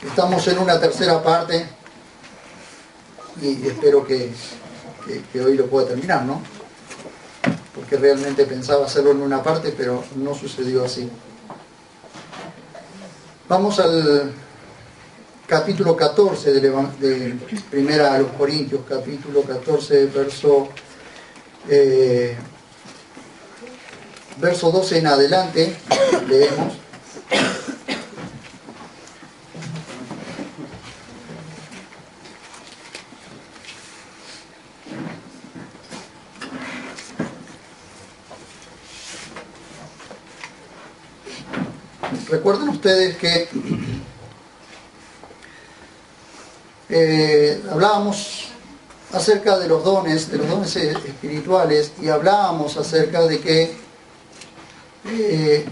Estamos en una tercera parte y espero que hoy lo pueda terminar, ¿no? Porque realmente pensaba hacerlo en una parte, pero no sucedió así. Vamos al capítulo 14 de Primera a los Corintios, capítulo 14, verso 12 en adelante, leemos. Recuerden ustedes que hablábamos acerca de los dones espirituales, y hablábamos acerca de que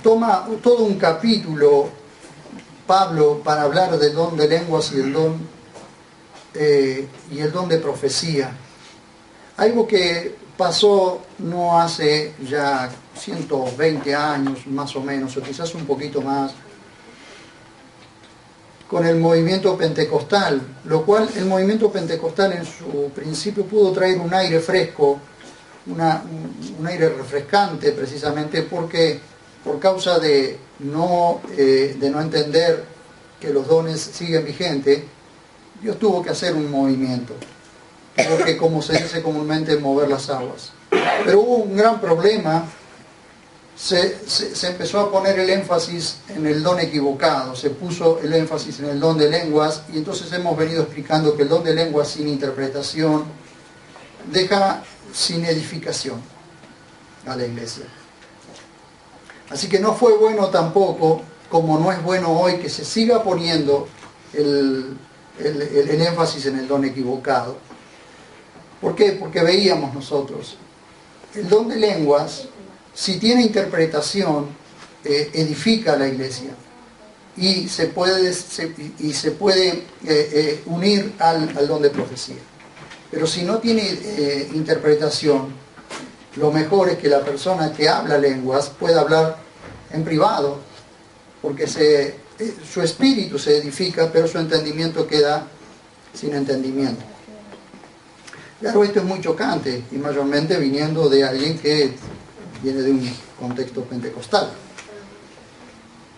toma todo un capítulo Pablo para hablar del don de lenguas y el don de profecía. Algo que pasó no hace ya 120 años más o menos, o quizás un poquito más, con el movimiento pentecostal, lo cual el movimiento pentecostal en su principio pudo traer un aire fresco, un aire refrescante, precisamente porque por causa de no entender que los dones siguen vigentes, Dios tuvo que hacer un movimiento, porque como se dice comúnmente, mover las aguas. Pero hubo un gran problema. Se empezó a poner el énfasis en el don equivocado, se puso el énfasis en el don de lenguas, y entonces hemos venido explicando que el don de lenguas sin interpretación deja sin edificación a la iglesia. Así que no fue bueno tampoco, como no es bueno hoy, que se siga poniendo el énfasis en el don equivocado. ¿Por qué? Porque veíamos nosotros, el don de lenguas, si tiene interpretación, edifica a la iglesia y se puede unir al don de profecía. Pero si no tiene interpretación, lo mejor es que la persona que habla lenguas pueda hablar en privado, porque su espíritu se edifica, pero su entendimiento queda sin entendimiento. Claro, esto es muy chocante, y mayormente viniendo de alguien que viene de un contexto pentecostal.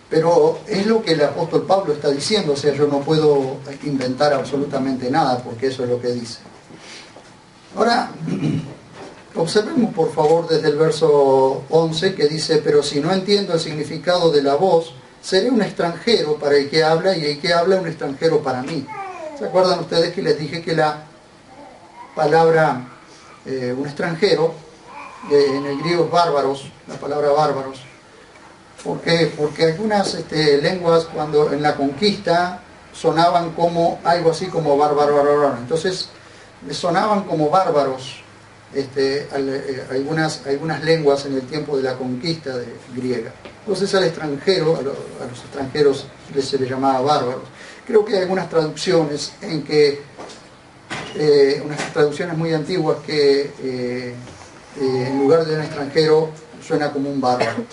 Pero es lo que el apóstol Pablo está diciendo, o sea, yo no puedo inventar absolutamente nada, porque eso es lo que dice. Ahora, observemos por favor desde el verso 11, que dice: pero si no entiendo el significado de la voz, seré un extranjero para el que habla, y el que habla un extranjero para mí. ¿Se acuerdan ustedes que les dije que la palabra un extranjero en el griego es bárbaros, la palabra bárbaros? ¿Por qué? Porque algunas lenguas, cuando en la conquista, sonaban como algo así como bárbaro. Entonces sonaban como bárbaros algunas lenguas en el tiempo de la conquista griega. Entonces al extranjero, a los extranjeros se les llamaba bárbaros. Creo que hay algunas traducciones en que unas traducciones muy antiguas que en lugar de un extranjero suena como un bárbaro.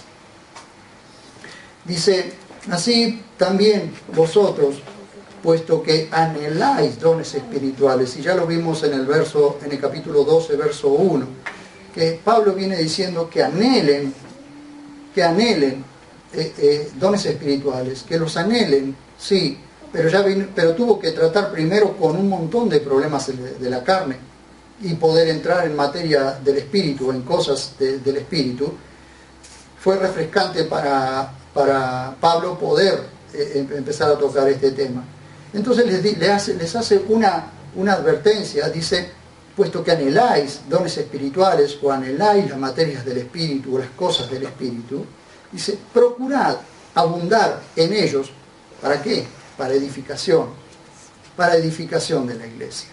Dice: así también vosotros, puesto que anheláis dones espirituales, y ya lo vimos en el capítulo 12, verso 1, que Pablo viene diciendo que anhelen dones espirituales, que los anhelen, sí, pero tuvo que tratar primero con un montón de problemas de la carne, y poder entrar en materia del espíritu, en cosas del espíritu. Fue refrescante para Pablo poder empezar a tocar este tema. Entonces les hace una advertencia. Dice: puesto que anheláis dones espirituales, o anheláis las materias del espíritu o las cosas del espíritu, dice: procurad abundar en ellos. ¿Para qué? Para edificación de la iglesia.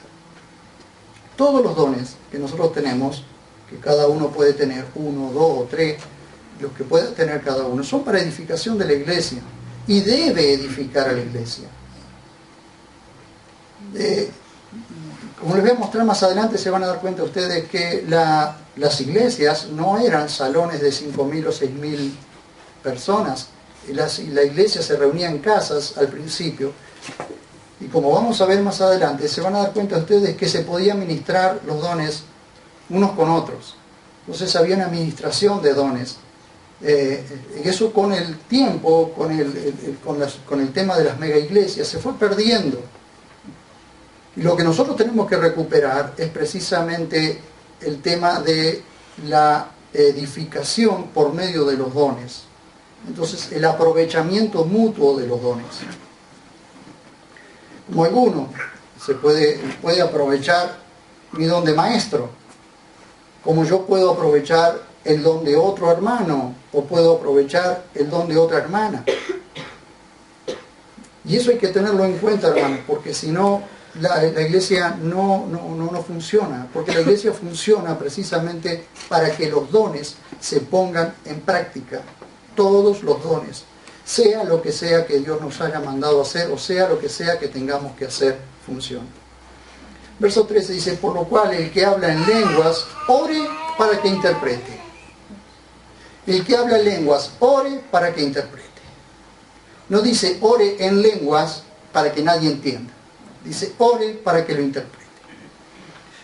Todos los dones que nosotros tenemos, que cada uno puede tener 1, 2 o 3, los que pueda tener cada uno, son para edificación de la iglesia, y debe edificar a la iglesia. Como les voy a mostrar más adelante, se van a dar cuenta ustedes que las iglesias no eran salones de 5.000 o 6.000 personas. La iglesia se reunía en casas al principio, Y como vamos a ver más adelante, se van a dar cuenta ustedes que se podían ministrar los dones unos con otros. Entonces había una administración de dones. Y eso con el tiempo, con el tema de las mega iglesias, se fue perdiendo. Y lo que nosotros tenemos que recuperar es precisamente el tema de la edificación por medio de los dones. Entonces, el aprovechamiento mutuo de los dones. Como alguno se puede aprovechar mi don de maestro, como yo puedo aprovechar el don de otro hermano, o puedo aprovechar el don de otra hermana. Y eso hay que tenerlo en cuenta, hermanos, porque si no, la iglesia no funciona, porque la iglesia funciona precisamente para que los dones se pongan en práctica, todos los dones, sea lo que sea que Dios nos haya mandado hacer, o sea lo que sea que tengamos que hacer, funcione. Verso 13 dice, por lo cual el que habla en lenguas, ore para que interprete. El que habla en lenguas, ore para que interprete. No dice ore en lenguas para que nadie entienda. Dice ore para que lo interprete.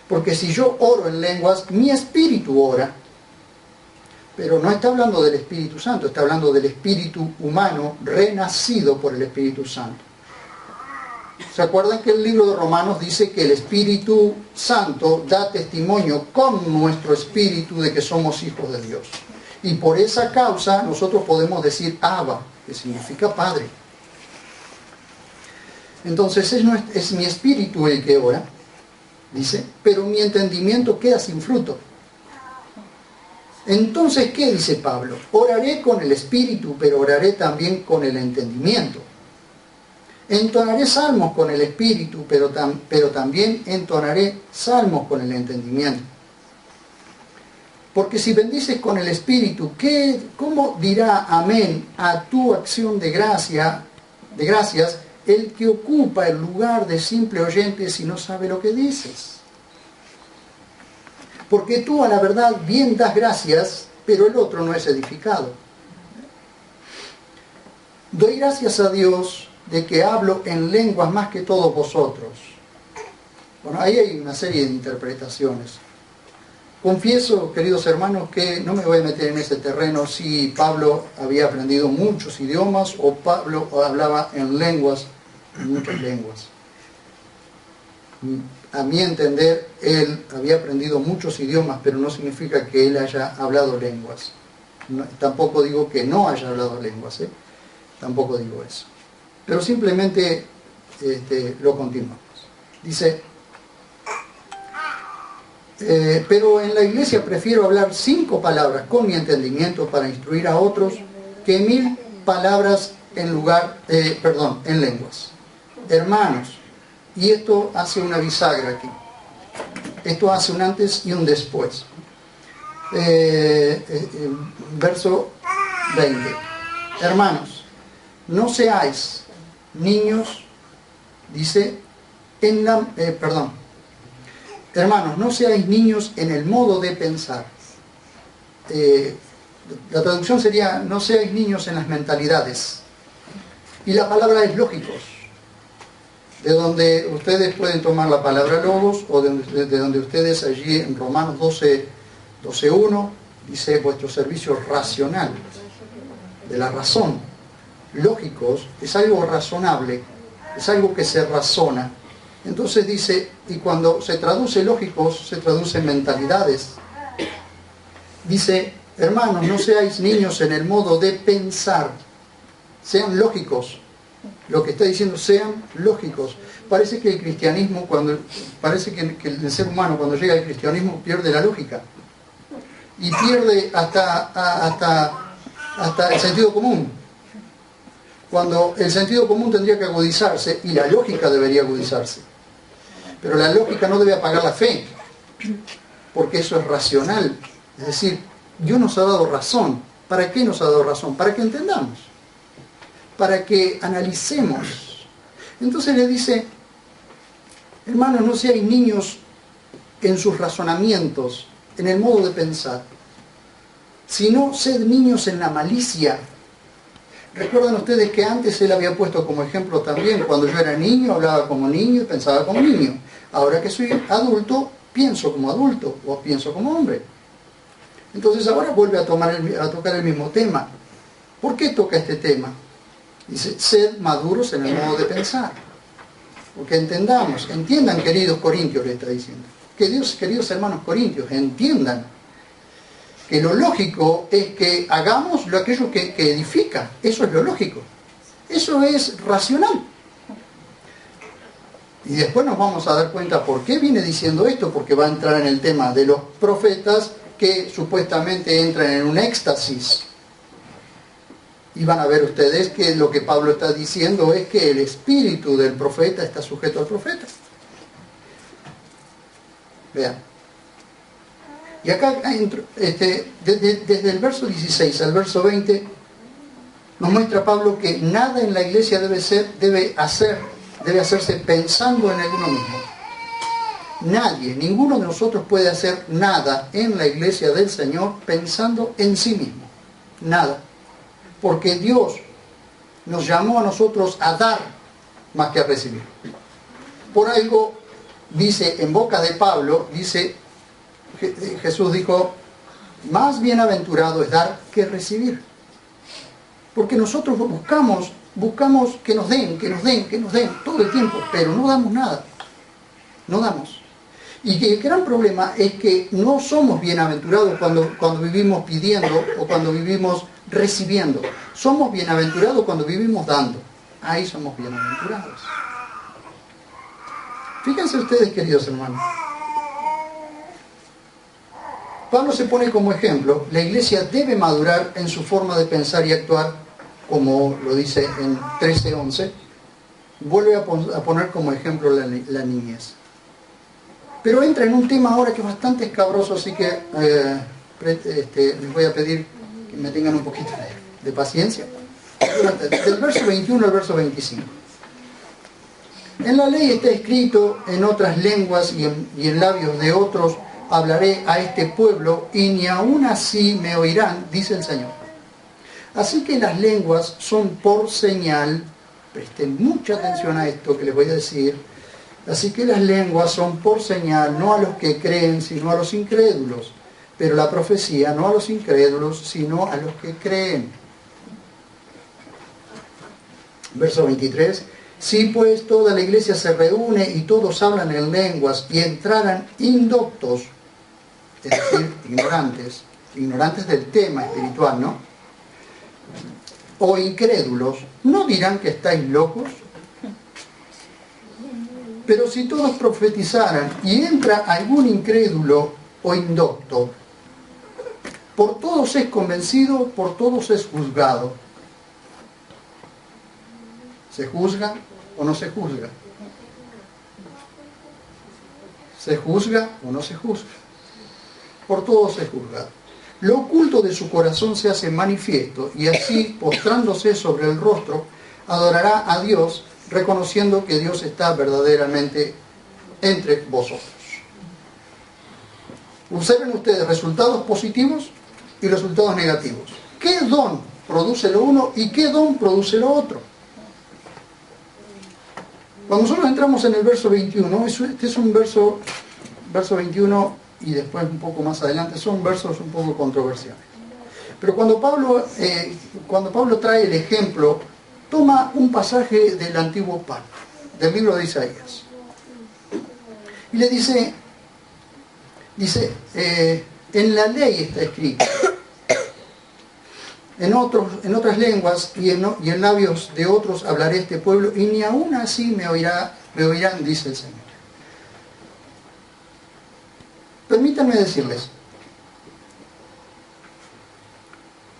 Porque si yo oro en lenguas, mi espíritu ora. Pero no está hablando del Espíritu Santo, está hablando del espíritu humano renacido por el Espíritu Santo. ¿Se acuerdan que el libro de Romanos dice que el Espíritu Santo da testimonio con nuestro espíritu de que somos hijos de Dios? Y por esa causa nosotros podemos decir Abba, que significa Padre. Entonces es mi espíritu el que ora, dice, pero mi entendimiento queda sin fruto. Entonces, ¿qué dice Pablo? Oraré con el espíritu, pero oraré también con el entendimiento. Entonaré salmos con el espíritu, pero también entonaré salmos con el entendimiento. Porque si bendices con el espíritu, ¿cómo dirá amén a tu acción de gracias el que ocupa el lugar de simple oyente si no sabe lo que dices? Porque tú a la verdad bien das gracias, pero el otro no es edificado. Doy gracias a Dios de que hablo en lenguas más que todos vosotros. Bueno, ahí hay una serie de interpretaciones. Confieso, queridos hermanos, que no me voy a meter en ese terreno si Pablo había aprendido muchos idiomas o Pablo hablaba en lenguas, en muchas lenguas. A mi entender, él había aprendido muchos idiomas, pero no significa que él haya hablado lenguas. Tampoco digo que no haya hablado lenguas, tampoco digo eso. Pero simplemente lo continuamos. Dice, pero en la iglesia prefiero hablar 5 palabras con mi entendimiento para instruir a otros que 1000 palabras en lenguas. Hermanos, y esto hace una bisagra aquí. Esto hace un antes y un después. Verso 20. Hermanos, no seáis niños, dice, hermanos, no seáis niños en el modo de pensar. La traducción sería, no seáis niños en las mentalidades. Y la palabra es lógicos, de donde ustedes pueden tomar la palabra logos, o de donde ustedes allí en Romanos 12:1, dice vuestro servicio racional, de la razón. Lógicos es algo razonable, es algo que se razona. Entonces dice, y cuando se traduce lógicos, se traduce mentalidades. Dice, hermanos, no seáis niños en el modo de pensar, sean lógicos. Lo que está diciendo, sean lógicos. Parece que el cristianismo, parece que el ser humano cuando llega al cristianismo pierde la lógica. Y pierde hasta el sentido común. Cuando el sentido común tendría que agudizarse y la lógica debería agudizarse. Pero la lógica no debe apagar la fe, porque eso es racional. Es decir, Dios nos ha dado razón. ¿Para qué nos ha dado razón? Para que entendamos, para que analicemos. Entonces le dice, hermanos, no seáis niños en sus razonamientos, en el modo de pensar, sino sed niños en la malicia. Recuerdan ustedes que antes él había puesto como ejemplo también, cuando yo era niño, hablaba como niño y pensaba como niño. Ahora que soy adulto, pienso como adulto o pienso como hombre. Entonces ahora vuelve a tocar el mismo tema. ¿Por qué toca este tema? Dice, sed maduros en el modo de pensar. Porque entiendan, queridos corintios, le está diciendo. Queridos hermanos corintios, entiendan que lo lógico es que hagamos aquello que edifica. Eso es lo lógico. Eso es racional. Y después nos vamos a dar cuenta por qué viene diciendo esto, porque va a entrar en el tema de los profetas que supuestamente entran en un éxtasis. Y van a ver ustedes que lo que Pablo está diciendo es que el espíritu del profeta está sujeto al profeta. Vean. Y acá, desde el verso 16 al verso 20, nos muestra Pablo que nada en la iglesia debe hacerse pensando en uno mismo. Nadie, ninguno de nosotros puede hacer nada en la iglesia del Señor pensando en sí mismo. Nada. Porque Dios nos llamó a nosotros a dar más que a recibir. Por algo, dice en boca de Pablo, Jesús dijo, más bienaventurado es dar que recibir. Porque nosotros buscamos que nos den todo el tiempo, pero no damos nada. No damos. Y el gran problema es que no somos bienaventurados cuando vivimos pidiendo o cuando vivimos recibiendo. Somos bienaventurados cuando vivimos dando. Ahí somos bienaventurados. Fíjense ustedes, queridos hermanos. Pablo se pone como ejemplo, la iglesia debe madurar en su forma de pensar y actuar, como lo dice en 13:11. Vuelve a poner como ejemplo la niñez. Pero entra en un tema ahora que es bastante escabroso, así que les voy a pedir que me tengan un poquito de paciencia. Del verso 21 al verso 25. En la ley está escrito, en otras lenguas y en labios de otros hablaré a este pueblo, y ni aun así me oirán, dice el Señor. Así que las lenguas son por señal, presten mucha atención a esto que les voy a decir. Así que las lenguas son por señal, no a los que creen, sino a los incrédulos. Pero la profecía no a los incrédulos, sino a los que creen. Verso 23. Si pues toda la iglesia se reúne y todos hablan en lenguas y entraran indoctos, es decir, ignorantes del tema espiritual, ¿no? O incrédulos, ¿no dirán que estáis locos? Pero si todos profetizaran y entra algún incrédulo o indocto, por todos es convencido, por todos es juzgado. ¿Se juzga o no se juzga? ¿Se juzga o no se juzga? Por todos es juzgado. Lo oculto de su corazón se hace manifiesto, y así, postrándose sobre el rostro, adorará a Dios, reconociendo que Dios está verdaderamente entre vosotros. Observen ustedes resultados positivos y resultados negativos. ¿Qué don produce lo uno y qué don produce lo otro? Cuando nosotros entramos en el verso 21, este es un verso 21 y después un poco más adelante, son versos un poco controversiales. Pero cuando Pablo trae el ejemplo, toma un pasaje del antiguo pacto, del libro de Isaías. Y le dice, en la ley está escrito, en otras lenguas y en labios de otros hablaré este pueblo, y ni aun así me oirán, dice el Señor. Permítanme decirles,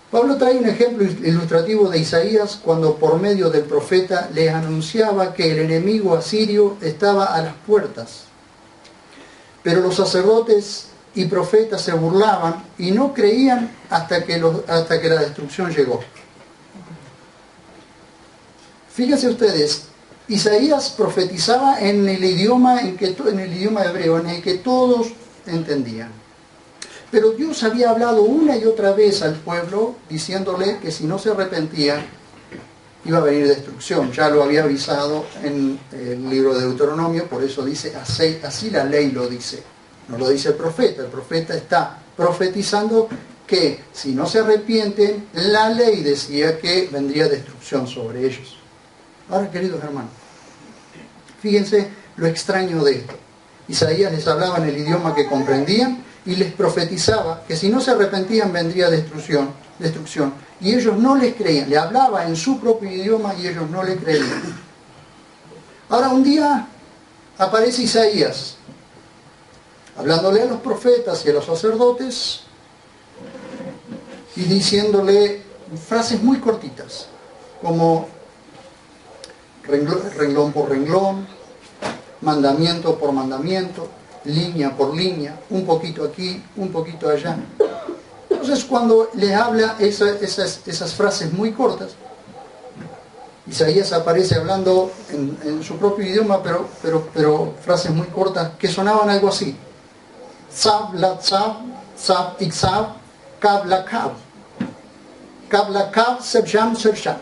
Pablo trae un ejemplo ilustrativo de Isaías cuando por medio del profeta les anunciaba que el enemigo asirio estaba a las puertas. Pero los sacerdotes y profetas se burlaban y no creían hasta que la destrucción llegó. Fíjense ustedes, Isaías profetizaba en el idioma hebreo, en el que todos entendían. Pero Dios había hablado una y otra vez al pueblo, diciéndole que si no se arrepentían, iba a venir destrucción. Ya lo había avisado en el libro de Deuteronomio, por eso dice, así la ley lo dice. No lo dice el profeta está profetizando que si no se arrepienten, la ley decía que vendría destrucción sobre ellos. Ahora, queridos hermanos, fíjense lo extraño de esto. Isaías les hablaba en el idioma que comprendían y les profetizaba que si no se arrepentían vendría destrucción, y ellos no les creían. Le hablaba en su propio idioma y ellos no le creían. Ahora un día aparece Isaías hablándole a los profetas y a los sacerdotes y diciéndole frases muy cortitas, como renglón por renglón, mandamiento por mandamiento, línea por línea, un poquito aquí, un poquito allá. Entonces, cuando les habla esas frases muy cortas, Isaías aparece hablando en su propio idioma, pero frases muy cortas que sonaban algo así: Tzab la tzab, tzab ikzab, kab la kab, kab la kab, sersham sersham.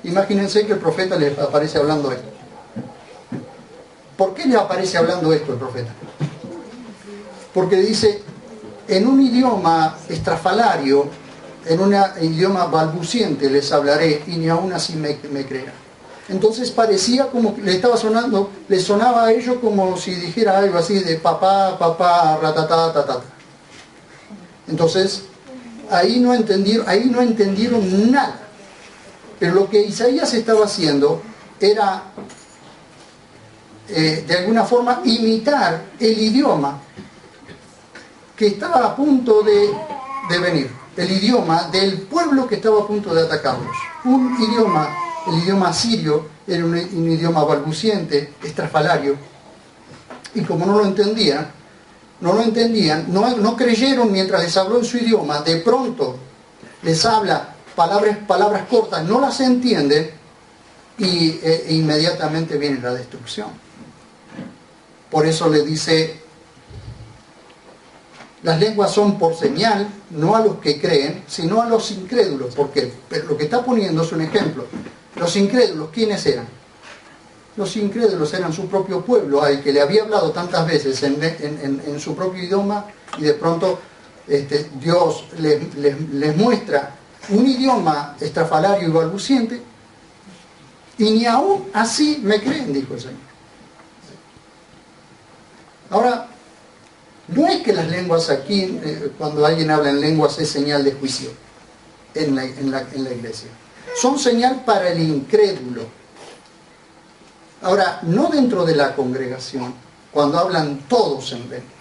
Imagínense que el profeta les aparece hablando esto. ¿Por qué le aparece hablando esto el profeta? Porque dice, en un idioma estrafalario, en un idioma balbuciente les hablaré y ni aún así me creerán. Entonces parecía como que le sonaba a ellos como si dijera algo así de papá, papá, ratatá, tatata. Entonces, ahí no entendieron nada. Pero lo que Isaías estaba haciendo era, de alguna forma, imitar el idioma que estaba a punto de venir, el idioma del pueblo que estaba a punto de atacarlos. El idioma asirio era un idioma balbuciente, estrafalario, y como no lo entendían, no creyeron mientras les habló en su idioma. De pronto les habla palabras cortas, no las entienden e inmediatamente viene la destrucción. Por eso le dice: las lenguas son por señal, no a los que creen, sino a los incrédulos. Porque lo que está poniendo es un ejemplo. Los incrédulos, ¿quiénes eran? Los incrédulos eran su propio pueblo, al que le había hablado tantas veces en su propio idioma, y de pronto Dios les muestra un idioma estrafalario y balbuciente, y ni aún así me creen, dijo el Señor. Ahora, no es que las lenguas aquí, cuando alguien habla en lenguas, es señal de juicio en la iglesia. Son señal para el incrédulo. Ahora, no dentro de la congregación, cuando hablan todos en lengua.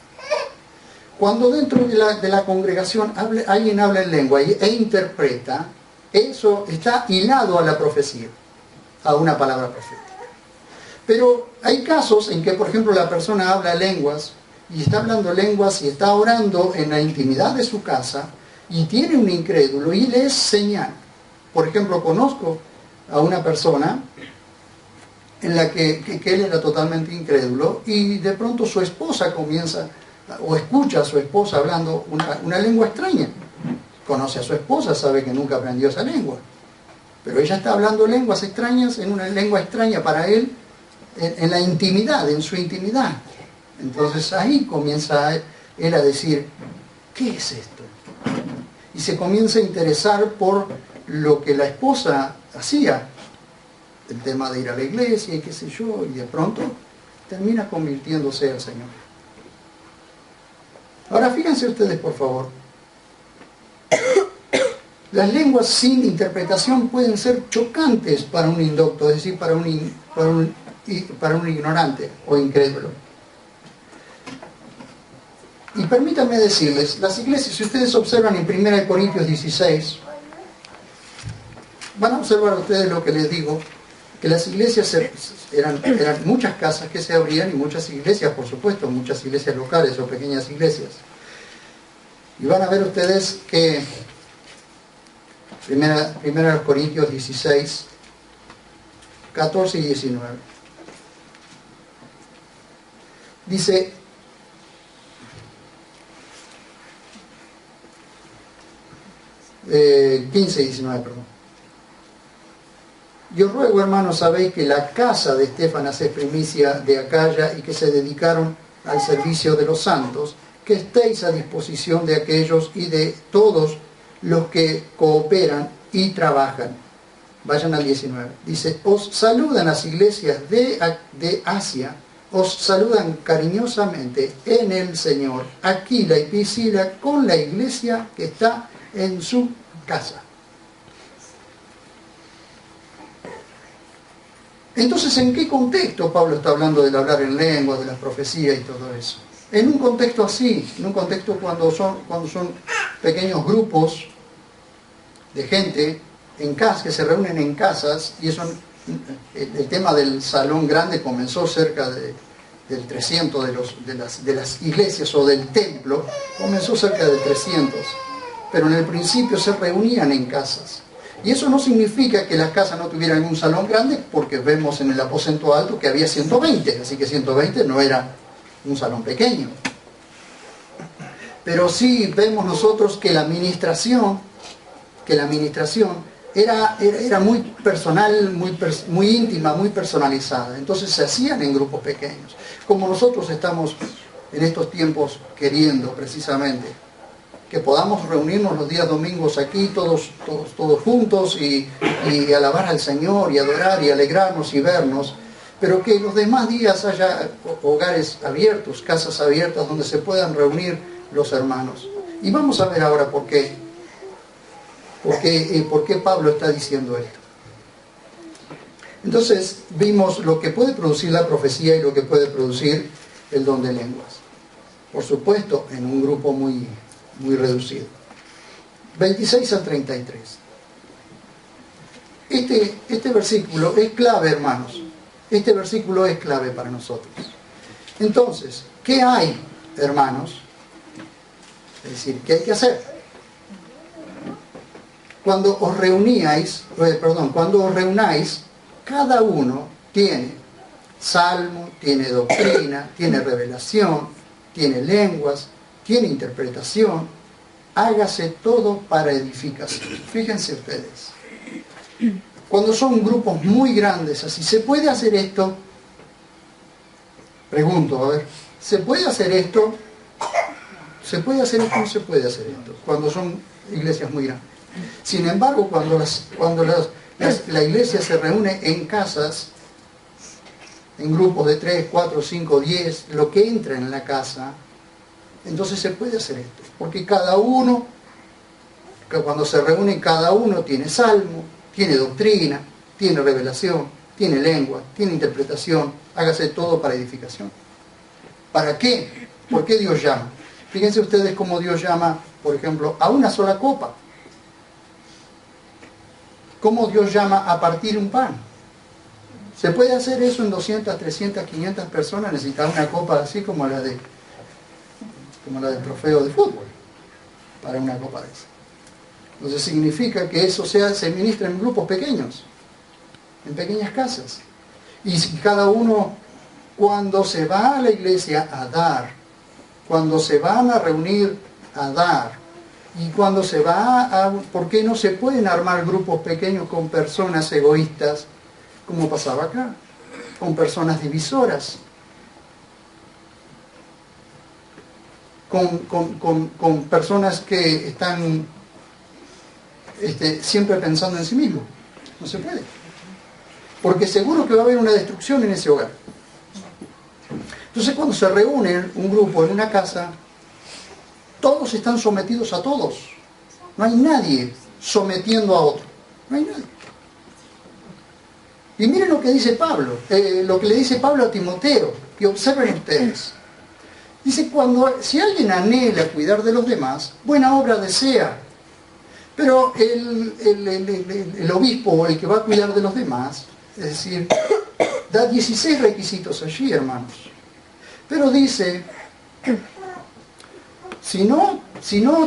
Cuando dentro de la congregación alguien habla en lengua e interpreta, eso está hilado a la profecía, a una palabra profética. Pero hay casos en que, por ejemplo, la persona habla lenguas y está hablando lenguas y está orando en la intimidad de su casa y tiene un incrédulo y le es señal. Por ejemplo, conozco a una persona en la que él era totalmente incrédulo y de pronto su esposa comienza o escucha a su esposa hablando una lengua extraña. Conoce a su esposa, sabe que nunca aprendió esa lengua, pero ella está hablando lenguas extrañas, en una lengua extraña para él, en la intimidad, en su intimidad. Entonces ahí comienza él a decir: ¿qué es esto? Y se comienza a interesar por lo que la esposa hacía, el tema de ir a la iglesia y qué sé yo, y de pronto termina convirtiéndose al Señor. Ahora fíjense ustedes, por favor, las lenguas sin interpretación pueden ser chocantes para un indocto, es decir, para un ignorante o incrédulo. Y permítanme decirles, las iglesias, si ustedes observan en 1 Corintios 16, van a observar ustedes lo que les digo, que las iglesias eran muchas casas que se abrían y muchas iglesias, por supuesto, muchas iglesias locales o pequeñas iglesias. Y van a ver ustedes que 1 Corintios 16, 14 y 19. Dice: 15 y 19, perdón. Y os ruego, hermanos, sabéis que la casa de Estéfanas es primicia de Acaya y que se dedicaron al servicio de los santos, que estéis a disposición de aquellos y de todos los que cooperan y trabajan. Vayan al 19. Dice, os saludan las iglesias de Asia, os saludan cariñosamente en el Señor, Aquila y Priscila, con la iglesia que está en su casa. Entonces, ¿en qué contexto Pablo está hablando del hablar en lenguas, de las profecías y todo eso? En un contexto así, en un contexto cuando son pequeños grupos de gente en casa, que se reúnen en casas, y eso, el tema del salón grande comenzó cerca del 300 de las iglesias o del templo, comenzó cerca del 300, pero en el principio se reunían en casas. Y eso no significa que las casas no tuvieran un salón grande, porque vemos en el aposento alto que había 120, así que 120 no era un salón pequeño. Pero sí vemos nosotros que la administración era muy personal, muy íntima, muy personalizada. Entonces se hacían en grupos pequeños. Como nosotros estamos en estos tiempos queriendo precisamente que podamos reunirnos los días domingos aquí todos juntos y alabar al Señor y adorar y alegrarnos y vernos, pero que los demás días haya hogares abiertos, casas abiertas donde se puedan reunir los hermanos. Y vamos a ver ahora por qué Pablo está diciendo esto. Entonces vimos lo que puede producir la profecía y lo que puede producir el don de lenguas. Por supuesto, en un grupo muy reducido. 26 al 33. Este versículo es clave, hermanos. Este versículo es clave para nosotros. Entonces, ¿qué hay, hermanos? Es decir, ¿qué hay que hacer? Cuando os reunáis, cada uno tiene salmo, tiene doctrina, tiene revelación, tiene lenguas, tiene interpretación. Hágase todo para edificación. Fíjense ustedes. Cuando son grupos muy grandes así, ¿se puede hacer esto? Pregunto, a ver, ¿se puede hacer esto? ¿Se puede hacer esto o no se puede hacer esto? Cuando son iglesias muy grandes. Sin embargo, cuando la iglesia se reúne en casas, en grupos de 3, 4, 5, 10, lo que entra en la casa, entonces se puede hacer esto. Porque cuando se reúne, cada uno tiene salmo, tiene doctrina, tiene revelación, tiene lengua, tiene interpretación. Hágase todo para edificación. ¿Para qué? ¿Por qué Dios llama? Fíjense ustedes cómo Dios llama, por ejemplo, a una sola copa. ¿Cómo Dios llama a partir un pan? ¿Se puede hacer eso en 200, 300, 500 personas? Necesitas una copa así como la del trofeo de fútbol, para una copa de esa. Entonces significa que eso se ministra en grupos pequeños, en pequeñas casas. Y cada uno, cuando se va a la iglesia a dar, cuando se van a reunir a dar, y cuando se va ¿por qué no se pueden armar grupos pequeños con personas egoístas, como pasaba acá? Con personas divisoras, con personas que están siempre pensando en sí mismos. No se puede. Porque seguro que va a haber una destrucción en ese hogar. Entonces, cuando se reúne un grupo en una casa, todos están sometidos a todos. No hay nadie sometiendo a otro. No hay nadie. Y miren lo que dice Pablo, lo que le dice Pablo a Timoteo, y observen ustedes. Dice, si alguien anhela cuidar de los demás, buena obra desea. Pero el obispo o el que va a cuidar de los demás, es decir, da 16 requisitos allí, hermanos. Pero dice, si no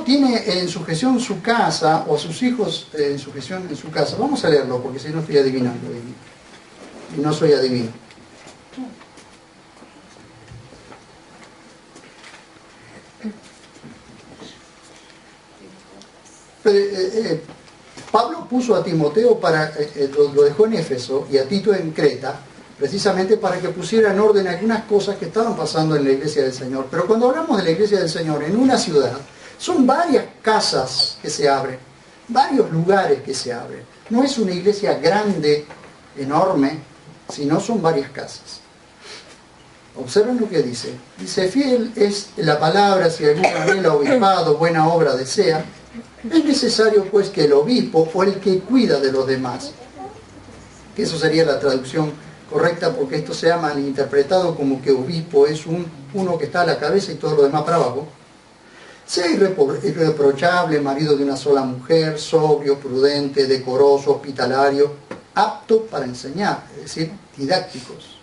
tiene en sujeción su casa, o sus hijos en sujeción en su casa, vamos a leerlo, porque si no estoy adivinando, y no soy adivino. Pablo puso a Timoteo lo dejó en Éfeso y a Tito en Creta, precisamente para que pusiera en orden algunas cosas que estaban pasando en la iglesia del Señor. Pero cuando hablamos de la iglesia del Señor en una ciudad, son varias casas que se abren, varios lugares que se abren. No es una iglesia grande, enorme, sino son varias casas. Observen lo que dice. Dice, fiel es la palabra si algún anhela obispado, buena obra desea. Es necesario pues que el obispo o el que cuida de los demás, que eso sería la traducción correcta, porque esto se ha malinterpretado como que obispo es uno que está a la cabeza y todo lo demás para abajo, sea irreprochable, marido de una sola mujer, sobrio, prudente, decoroso, hospitalario, apto para enseñar, es decir, didácticos.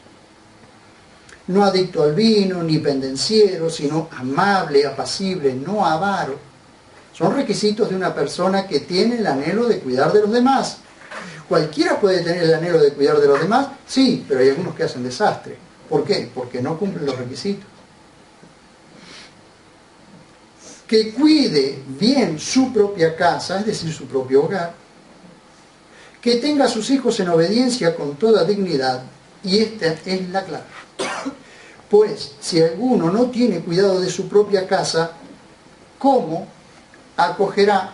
No adicto al vino, ni pendenciero, sino amable, apacible, no avaro. Son requisitos de una persona que tiene el anhelo de cuidar de los demás. ¿Cualquiera puede tener el anhelo de cuidar de los demás? Sí, pero hay algunos que hacen desastre. ¿Por qué? Porque no cumplen los requisitos. Que cuide bien su propia casa, es decir, su propio hogar. Que tenga a sus hijos en obediencia con toda dignidad. Y esta es la clave. Pues, si alguno no tiene cuidado de su propia casa, ¿cómo acogerá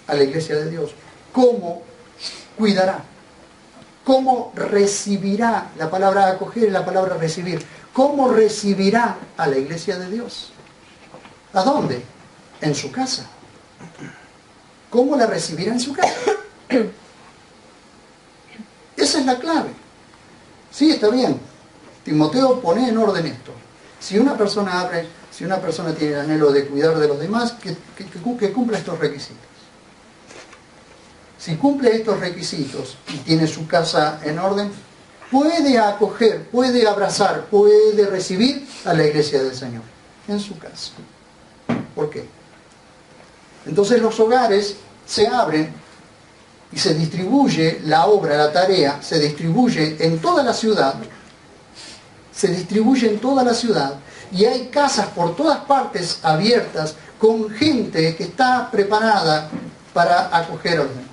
a la iglesia de Dios? ¿Cómo cuidará? ¿Cómo recibirá? La palabra acoger es la palabra recibir. ¿Cómo recibirá a la iglesia de Dios? ¿A dónde? En su casa. ¿Cómo la recibirá en su casa? Esa es la clave. Sí, está bien. Timoteo pone en orden esto. Si una persona tiene el anhelo de cuidar de los demás, que cumpla estos requisitos. Si cumple estos requisitos y tiene su casa en orden, puede acoger, puede abrazar, puede recibir a la iglesia del Señor en su casa. ¿Por qué? Entonces los hogares se abren y se distribuye la obra, la tarea, se distribuye en toda la ciudad. Se distribuye en toda la ciudad y hay casas por todas partes abiertas con gente que está preparada para acoger a los demás.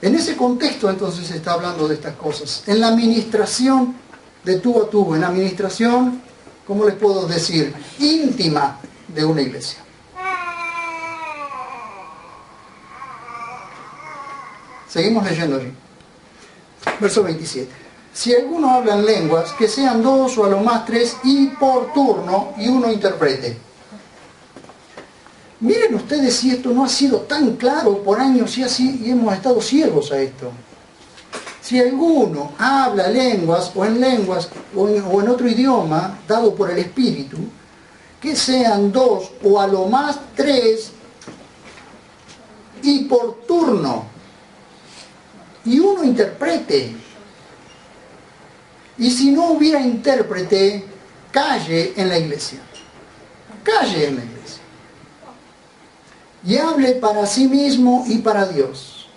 En ese contexto entonces se está hablando de estas cosas. En la administración de tubo a tubo, en la administración, ¿cómo les puedo decir? Íntima de una iglesia. Seguimos leyendo allí. Verso 27. Si alguno habla en lenguas, que sean 2 o a lo más 3 y por turno y uno interprete. Miren ustedes si esto no ha sido tan claro por años y así y hemos estado ciegos a esto. Si alguno habla lenguas o en otro idioma dado por el Espíritu, que sean 2 o a lo más 3 y por turno y uno interprete. Y si no hubiera intérprete, calle en la iglesia. Calle en la iglesia. Y hable para sí mismo y para Dios.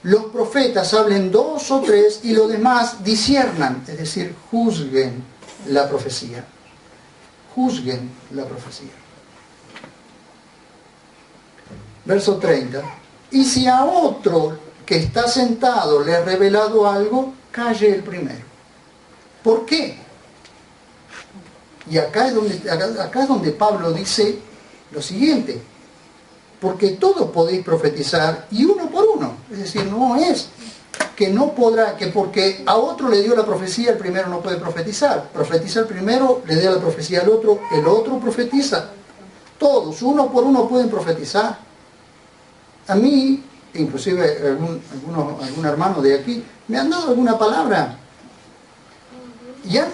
Los profetas hablen 2 o 3 y los demás disciernan, es decir, juzguen la profecía. Juzguen la profecía. Verso 30. Y si a otro que está sentado le ha revelado algo, calle el primero. ¿Por qué? Y acá es donde Pablo dice lo siguiente: porque todos podéis profetizar y uno por uno. Es decir, no es que no podrá, que porque a otro le dio la profecía, el primero no puede profetizar. Profetiza el primero, le da la profecía al otro, el otro profetiza. Todos, uno por uno pueden profetizar. A mí, inclusive algún hermano de aquí, me han dado alguna palabra.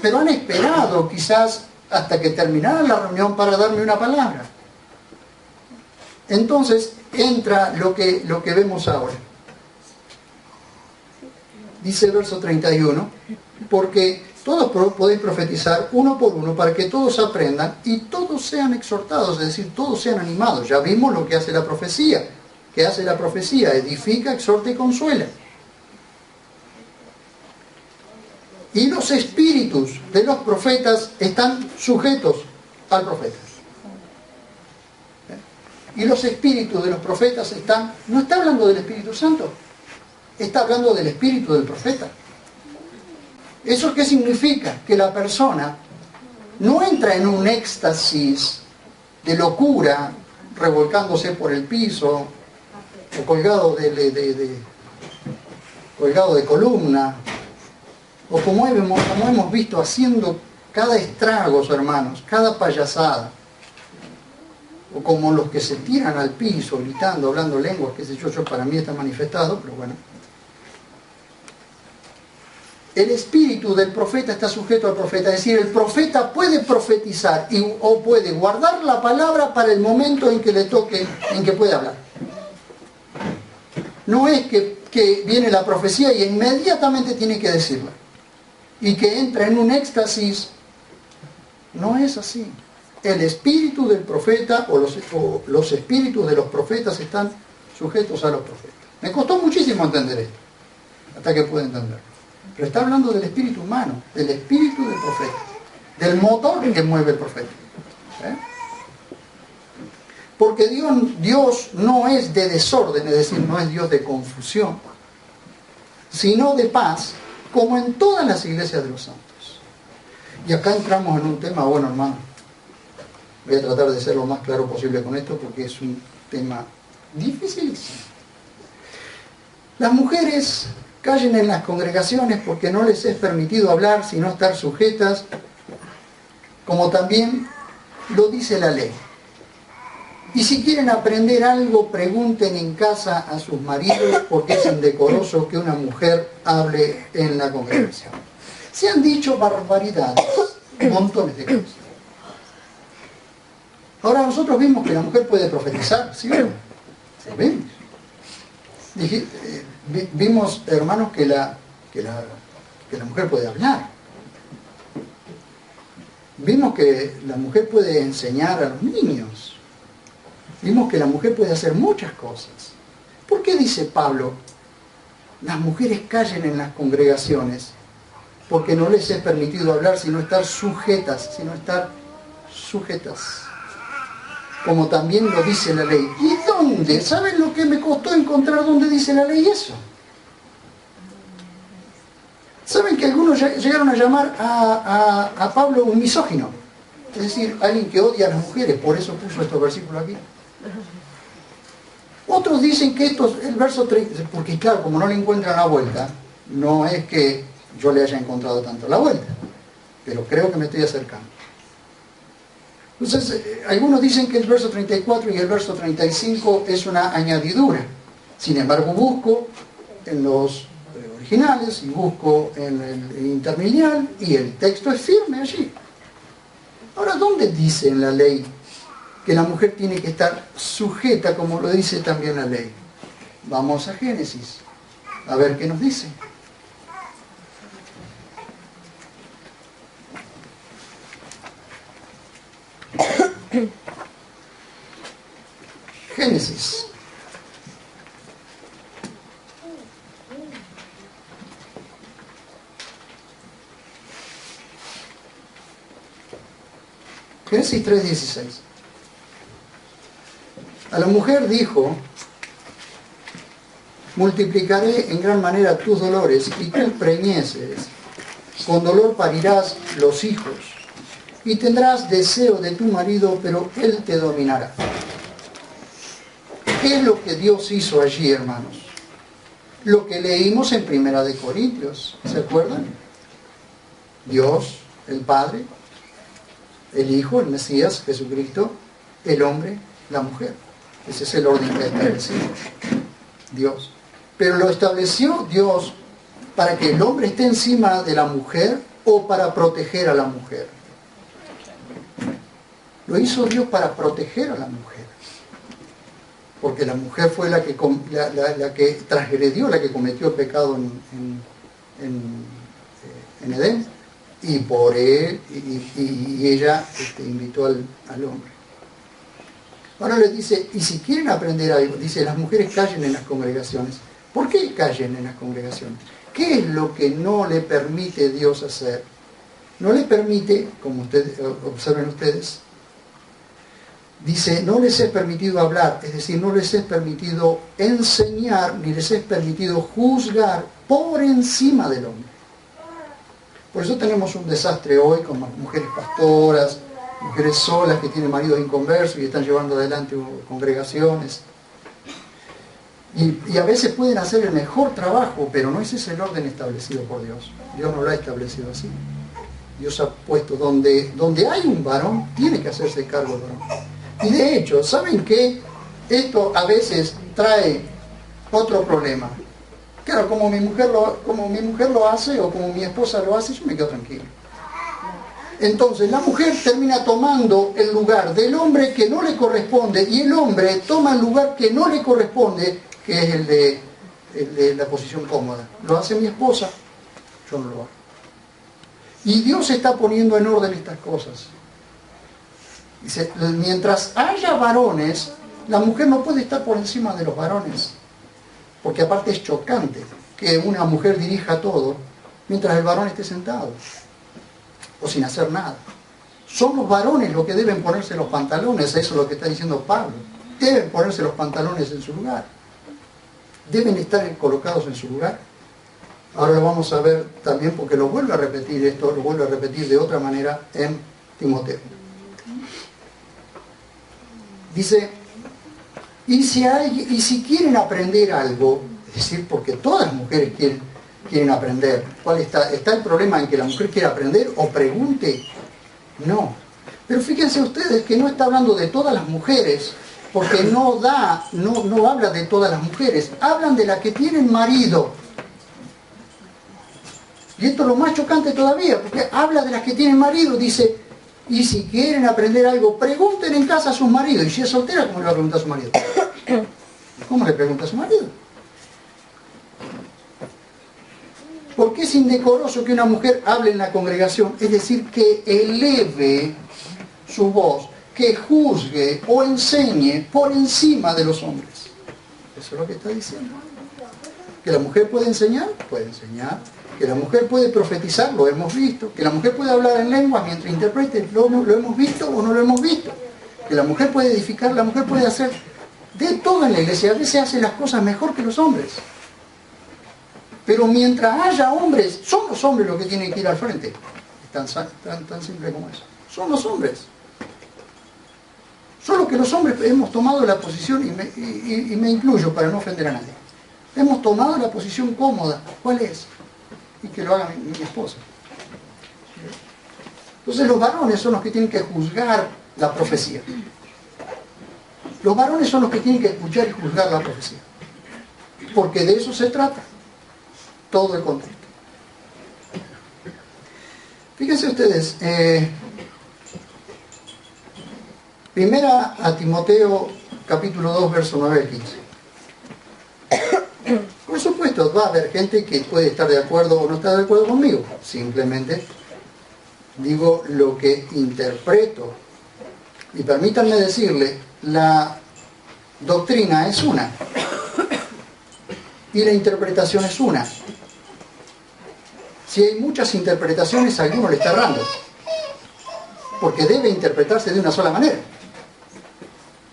Pero han esperado quizás hasta que terminara la reunión para darme una palabra. Entonces entra lo que vemos ahora. Dice el verso 31, porque todos podéis profetizar uno por uno para que todos aprendan y todos sean exhortados, es decir, todos sean animados. Ya vimos lo que hace la profecía. ¿Qué hace la profecía? Edifica, exhorta y consuela. Y los espíritus de los profetas están sujetos al profeta. Y los espíritus de los profetas no está hablando del Espíritu Santo, está hablando del espíritu del profeta. ¿Eso qué significa? Que la persona no entra en un éxtasis de locura, revolcándose por el piso, o colgado de columna, o como hemos visto, haciendo cada estrago, hermanos, cada payasada, o como los que se tiran al piso, gritando, hablando lenguas, qué sé yo, para mí está manifestado, pero bueno. El espíritu del profeta está sujeto al profeta, es decir, el profeta puede profetizar o puede guardar la palabra para el momento en que le toque, en que puede hablar. No es que viene la profecía y inmediatamente tiene que decirla, y que entra en un éxtasis. No es así. El espíritu del profeta o los espíritus de los profetas están sujetos a los profetas. Me costó muchísimo entender esto, hasta que pude entenderlo. Pero está hablando del espíritu humano, del espíritu del profeta, del motor que mueve el profeta. Porque Dios no es de desorden, es decir, no es Dios de confusión, sino de paz, como en todas las iglesias de los santos. Y acá entramos en un tema, bueno, hermano, voy a tratar de ser lo más claro posible con esto porque es un tema dificilísimo. Las mujeres callen en las congregaciones porque no les es permitido hablar sino estar sujetas, como también lo dice la ley. Y si quieren aprender algo, pregunten en casa a sus maridos, porque es indecoroso que una mujer hable en la congregación. Se han dicho barbaridades, montones de cosas. Ahora nosotros vimos que la mujer puede profetizar, ¿sí o no? ¿Vimos? Vimos, hermanos, que la mujer puede hablar. Vimos que la mujer puede enseñar a los niños. Vimos que la mujer puede hacer muchas cosas. ¿Por qué dice Pablo, las mujeres callen en las congregaciones? Porque no les es permitido hablar sino estar sujetas, como también lo dice la ley. ¿Y dónde? ¿Saben lo que me costó encontrar dónde dice la ley eso? ¿Saben que algunos llegaron a llamar a Pablo un misógino? Es decir, alguien que odia a las mujeres, por eso puso estos versículos aquí. Otros dicen que el verso 30, porque claro, como no le encuentran la vuelta, no es que yo le haya encontrado tanto la vuelta, pero creo que me estoy acercando. Entonces, algunos dicen que el verso 34 y el verso 35 es una añadidura. Sin embargo, busco en los originales y busco en el interlineal y el texto es firme allí. Ahora, ¿dónde dice en la ley que la mujer tiene que estar sujeta, como lo dice también la ley? Vamos a Génesis, a ver qué nos dice. Génesis. Génesis 3:16. A la mujer dijo: multiplicaré en gran manera tus dolores y tus preñeces. Con dolor parirás los hijos y tendrás deseo de tu marido, pero él te dominará. ¿Qué es lo que Dios hizo allí, hermanos? Lo que leímos en 1 Corintios, ¿se acuerdan? Dios, el Padre, el Hijo, el Mesías, Jesucristo, el hombre, la mujer. Ese es el orden que estableció Dios. Pero lo estableció Dios para que el hombre esté encima de la mujer o para proteger a la mujer. Lo hizo Dios para proteger a la mujer. Porque la mujer fue la que transgredió, la que cometió el pecado en Edén. Y por él, y ella invitó al hombre. Ahora les dice, y si quieren aprender algo, dice, las mujeres callen en las congregaciones. ¿Por qué callen en las congregaciones? ¿Qué es lo que no le permite Dios hacer? No le permite, como observen ustedes, Dice, no les es permitido hablar, es decir, no les es permitido enseñar, ni les es permitido juzgar por encima del hombre. Por eso tenemos un desastre hoy con mujeres pastoras, mujeres solas que tienen maridos inconversos y están llevando adelante congregaciones. Y a veces pueden hacer el mejor trabajo, pero no ese es el orden establecido por Dios. Dios no lo ha establecido así. Dios ha puesto donde hay un varón, tiene que hacerse cargo del varón. Y de hecho, ¿saben qué? Esto a veces trae otro problema. Claro, como mi mujer lo hace o como mi esposa lo hace, yo me quedo tranquilo. Entonces la mujer termina tomando el lugar del hombre que no le corresponde y el hombre toma el lugar que no le corresponde, que es el de la posición cómoda. Lo hace mi esposa, yo no lo hago. Y Dios está poniendo en orden estas cosas. Dice, mientras haya varones, la mujer no puede estar por encima de los varones. Porque aparte es chocante que una mujer dirija todo mientras el varón esté sentado o sin hacer nada. Son los varones los que deben ponerse los pantalones, eso es lo que está diciendo Pablo. Deben ponerse los pantalones en su lugar. Deben estar colocados en su lugar. Ahora lo vamos a ver también porque lo vuelvo a repetir esto, lo vuelvo a repetir de otra manera en Timoteo. Dice, y si quieren aprender algo, es decir, porque todas las mujeres quieren aprender. ¿Cuál está el problema en que la mujer quiera aprender o pregunte? No. Pero fíjense ustedes que no está hablando de todas las mujeres, porque no habla de todas las mujeres, hablan de las que tienen marido. Y esto es lo más chocante todavía, porque habla de las que tienen marido, dice, y si quieren aprender algo, pregunten en casa a sus maridos. Y si es soltera, ¿cómo le va a preguntar a su marido? ¿Cómo le pregunta a su marido? ¿Por qué es indecoroso que una mujer hable en la congregación? Es decir, que eleve su voz, que juzgue o enseñe por encima de los hombres. Eso es lo que está diciendo. ¿Que la mujer puede enseñar? Puede enseñar. Que la mujer puede profetizar, lo hemos visto. Que la mujer puede hablar en lenguas mientras interprete, lo hemos visto o no lo hemos visto. Que la mujer puede edificar, la mujer puede hacer de todo en la iglesia. A veces hace las cosas mejor que los hombres. Pero mientras haya hombres, son los hombres los que tienen que ir al frente. Es tan simple como eso. Son los hombres. Solo que los hombres hemos tomado la posición, y me incluyo para no ofender a nadie, hemos tomado la posición cómoda. ¿Cuál es? Y que lo haga mi esposa. Entonces los varones son los que tienen que juzgar la profecía. Los varones son los que tienen que escuchar y juzgar la profecía. Porque de eso se trata todo el contexto. Fíjense ustedes, primera a Timoteo capítulo 2 verso 9 al 15. Por supuesto, va a haber gente que puede estar de acuerdo o no estar de acuerdo conmigo. Simplemente digo lo que interpreto. Y permítanme decirle, la doctrina es una. Y la interpretación es una. Si hay muchas interpretaciones, alguno le está errando. Porque debe interpretarse de una sola manera.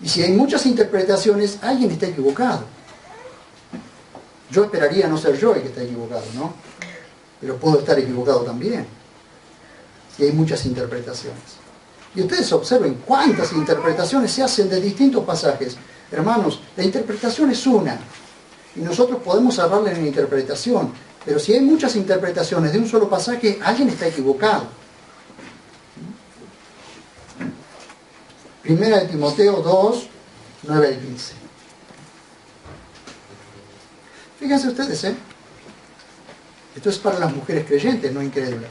Y si hay muchas interpretaciones, alguien está equivocado. Yo esperaría no ser yo el que está equivocado, ¿no? Pero puedo estar equivocado también. Si hay muchas interpretaciones. Y ustedes observen cuántas interpretaciones se hacen de distintos pasajes. Hermanos, la interpretación es una. Y nosotros podemos errarle en la interpretación. Pero si hay muchas interpretaciones de un solo pasaje, alguien está equivocado. Primera de Timoteo 2, 9 al 15. Fíjense ustedes, esto es para las mujeres creyentes, no incrédulas.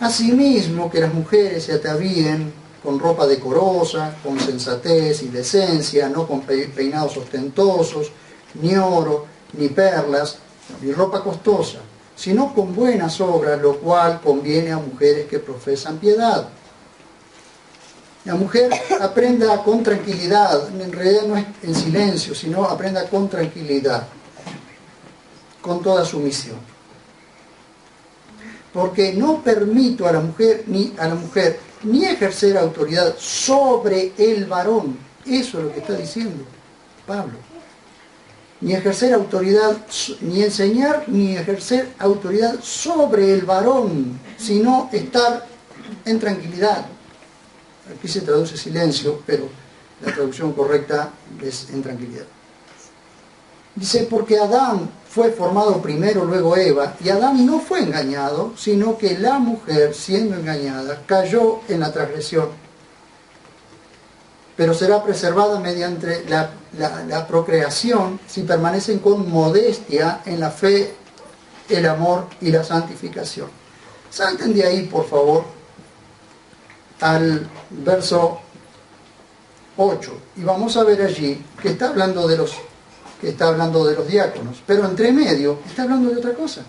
Asimismo, que las mujeres se atavíen con ropa decorosa, con sensatez y decencia, no con peinados ostentosos, ni oro, ni perlas, ni ropa costosa, sino con buenas obras, lo cual conviene a mujeres que profesan piedad. La mujer aprenda con tranquilidad, en realidad no es en silencio, sino aprenda con tranquilidad, con toda sumisión. Porque no permito a la mujer ni ejercer autoridad sobre el varón. Eso es lo que está diciendo Pablo. Ni ejercer autoridad, ni enseñar, ni ejercer autoridad sobre el varón, sino estar en tranquilidad. Aquí se traduce silencio, pero la traducción correcta es en tranquilidad. Dice, porque Adán fue formado primero, luego Eva, y Adán no fue engañado, sino que la mujer, siendo engañada, cayó en la transgresión. Pero será preservada mediante la procreación si permanecen con modestia en la fe, el amor y la santificación. Salten de ahí, por favor, al verso 8, y vamos a ver allí que está hablando de los diáconos, pero entre medio está hablando de otra cosa.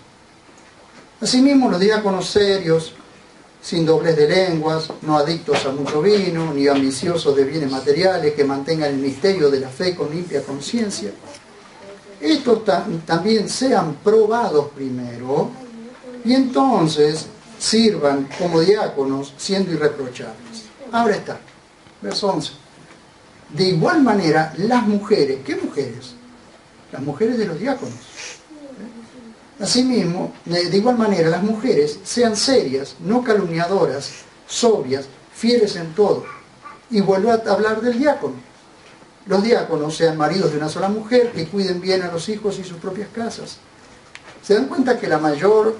Asimismo, los diáconos serios, sin doblez de lenguas, no adictos a mucho vino, ni ambiciosos de bienes materiales, que mantengan el misterio de la fe con limpia conciencia, estos también sean probados primero, y entonces sirvan como diáconos siendo irreprochables. Ahora está, verso 11. De igual manera, las mujeres, ¿qué mujeres? Las mujeres de los diáconos. Asimismo, de igual manera, las mujeres sean serias, no calumniadoras, sobrias, fieles en todo. Y vuelvo a hablar del diácono. Los diáconos sean maridos de una sola mujer, que cuiden bien a los hijos y sus propias casas. ¿Se dan cuenta que la mayor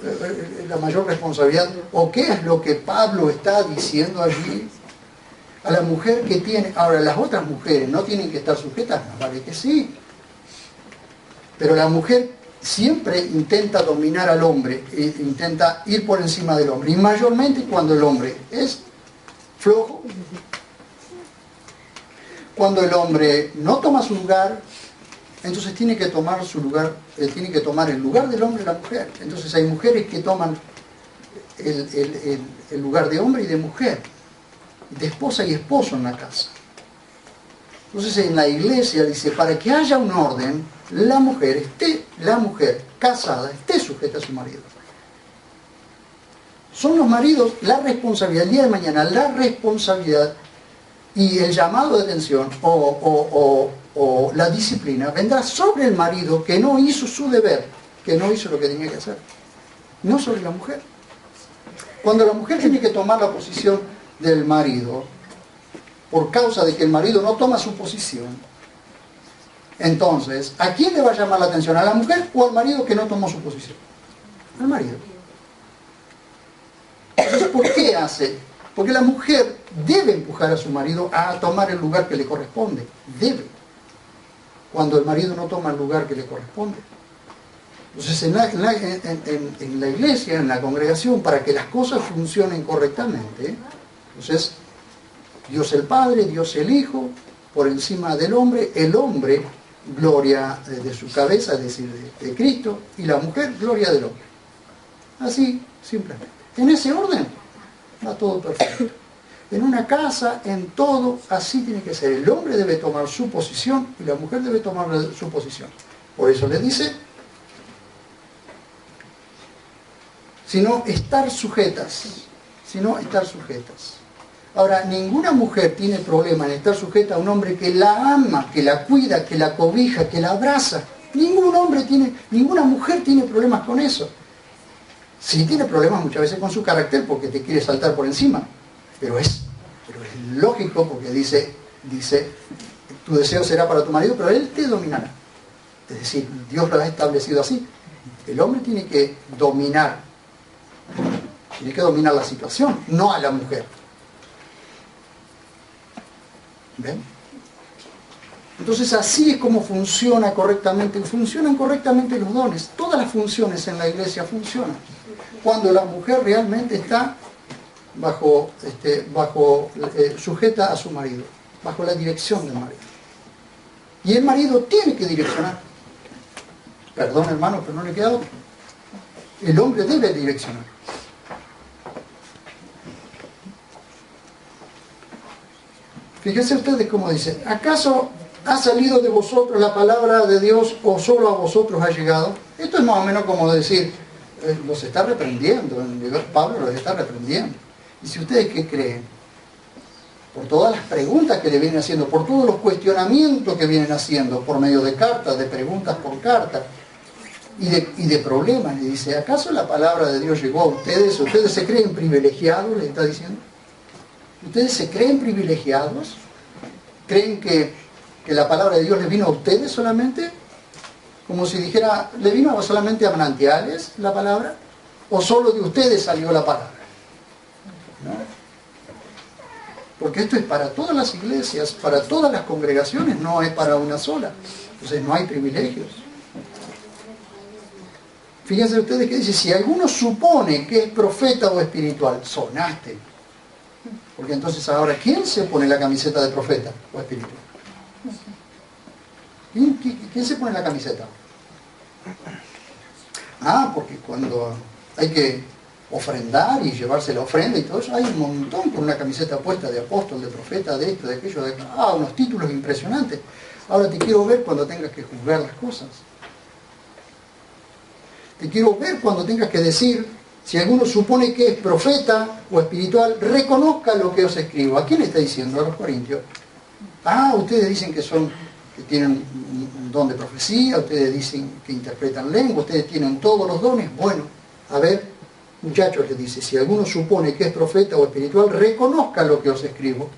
responsabilidad, o qué es lo que Pablo está diciendo allí? A la mujer que tiene... Ahora, las otras mujeres no tienen que estar sujetas, no vale que sí. Pero la mujer siempre intenta dominar al hombre, intenta ir por encima del hombre, y mayormente cuando el hombre es flojo, cuando el hombre no toma su lugar, entonces tiene que tomar su lugar, tiene que tomar el lugar del hombre la mujer. Entonces hay mujeres que toman el lugar de hombre y de mujer, de esposa y esposo en la casa. Entonces en la iglesia dice, para que haya un orden, la mujer casada esté sujeta a su marido. Son los maridos la responsabilidad, el día de mañana, la responsabilidad y el llamado de atención o la disciplina vendrá sobre el marido que no hizo su deber, que no hizo lo que tenía que hacer, no sobre la mujer. Cuando la mujer tiene que tomar la posición del marido, por causa de que el marido no toma su posición, entonces, ¿a quién le va a llamar la atención? ¿A la mujer o al marido que no tomó su posición? Al marido. Entonces, ¿por qué hace? Porque la mujer debe empujar a su marido a tomar el lugar que le corresponde. Debe. Cuando el marido no toma el lugar que le corresponde. Entonces, en la iglesia, en la congregación, para que las cosas funcionen correctamente, entonces, Dios el Padre, Dios el Hijo, por encima del hombre, el hombre, gloria de su cabeza, es decir, de Cristo, y la mujer, gloria del hombre. Así, simplemente. En ese orden, va todo perfecto. En una casa, en todo, así tiene que ser. El hombre debe tomar su posición y la mujer debe tomar su posición. Por eso le dice, sino estar sujetas. Ahora, ninguna mujer tiene problema en estar sujeta a un hombre que la ama, que la cuida, que la cobija, que la abraza. Ninguna mujer tiene problemas con eso. Sí tiene problemas muchas veces con su carácter porque te quiere saltar por encima. Pero es lógico porque dice, tu deseo será para tu marido, pero él te dominará. Es decir, Dios lo ha establecido así. El hombre tiene que dominar la situación, no a la mujer. ¿Ven? Entonces así es como funcionan correctamente los dones. Todas las funciones en la iglesia funcionan cuando la mujer realmente está sujeta a su marido, bajo la dirección del marido. Y el marido tiene que direccionar. Perdón, hermano, pero no le queda otro. El hombre debe direccionar. Fíjense ustedes cómo dice, ¿acaso ha salido de vosotros la palabra de Dios o solo a vosotros ha llegado? Esto es más o menos como decir, los está reprendiendo, Pablo los está reprendiendo. Y si ustedes, ¿qué creen? por todas las preguntas que le vienen haciendo, por todos los cuestionamientos que vienen haciendo, por medio de cartas, de preguntas por cartas, y de problemas. Le dice, ¿acaso la palabra de Dios llegó a ustedes? ¿Ustedes se creen privilegiados? Le está diciendo. ¿Ustedes se creen privilegiados? ¿Creen que la palabra de Dios les vino a ustedes solamente? Como si dijera, ¿le vino solamente a manantiales la palabra? ¿O solo de ustedes salió la palabra? ¿No? Porque esto es para todas las iglesias, para todas las congregaciones, no es para una sola. Entonces no hay privilegios. Fíjense ustedes que dice, si alguno supone que es profeta o espiritual, sonaste. Porque entonces ahora, ¿quién se pone la camiseta de profeta o espiritual? ¿Quién se pone la camiseta? Ah, porque cuando hay que ofrendar y llevarse la ofrenda y todo eso, hay un montón con una camiseta puesta de apóstol, de profeta, de esto, de aquello, de aquello. Ah, unos títulos impresionantes. Ahora te quiero ver cuando tengas que juzgar las cosas. Te quiero ver cuando tengas que decir, si alguno supone que es profeta o espiritual, reconozca lo que os escribo. ¿A quién está diciendo? A los corintios. Ah, ustedes dicen que tienen un don de profecía, ustedes dicen que interpretan lengua, ustedes tienen todos los dones. Bueno, a ver, muchachos, les dice, si alguno supone que es profeta o espiritual, reconozca lo que os escribo.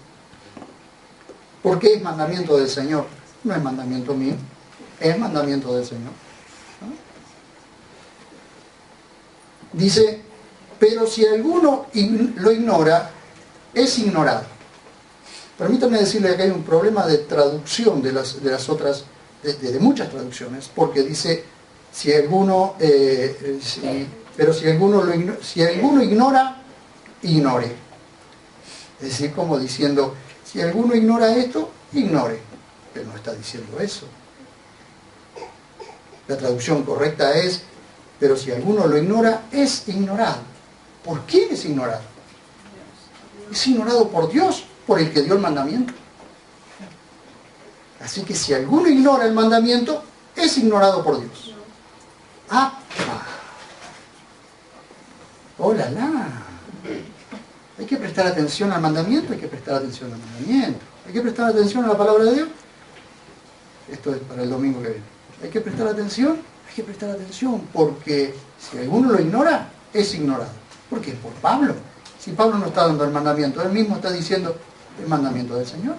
Porque es mandamiento del Señor. No es mandamiento mío, es mandamiento del Señor. Dice, pero si alguno lo ignora, es ignorado. Permítanme decirle que hay un problema de traducción de las otras, de muchas traducciones, porque dice, si alguno ignora, ignore. Es decir, como diciendo, si alguno ignora esto, ignore. Pero no está diciendo eso. La traducción correcta es, pero si alguno lo ignora, es ignorado. ¿Por quién es ignorado? Es ignorado por Dios, por el que dio el mandamiento. Así que si alguno ignora el mandamiento, es ignorado por Dios. ¡Ah! ¡Hola, la! Hay que prestar atención al mandamiento, hay que prestar atención al mandamiento. Hay que prestar atención a la palabra de Dios. Esto es para el domingo que viene. Hay que prestar atención, porque si alguno lo ignora, es ignorado. ¿Por qué? Por Pablo. Si Pablo no está dando el mandamiento, él mismo está diciendo el mandamiento del Señor.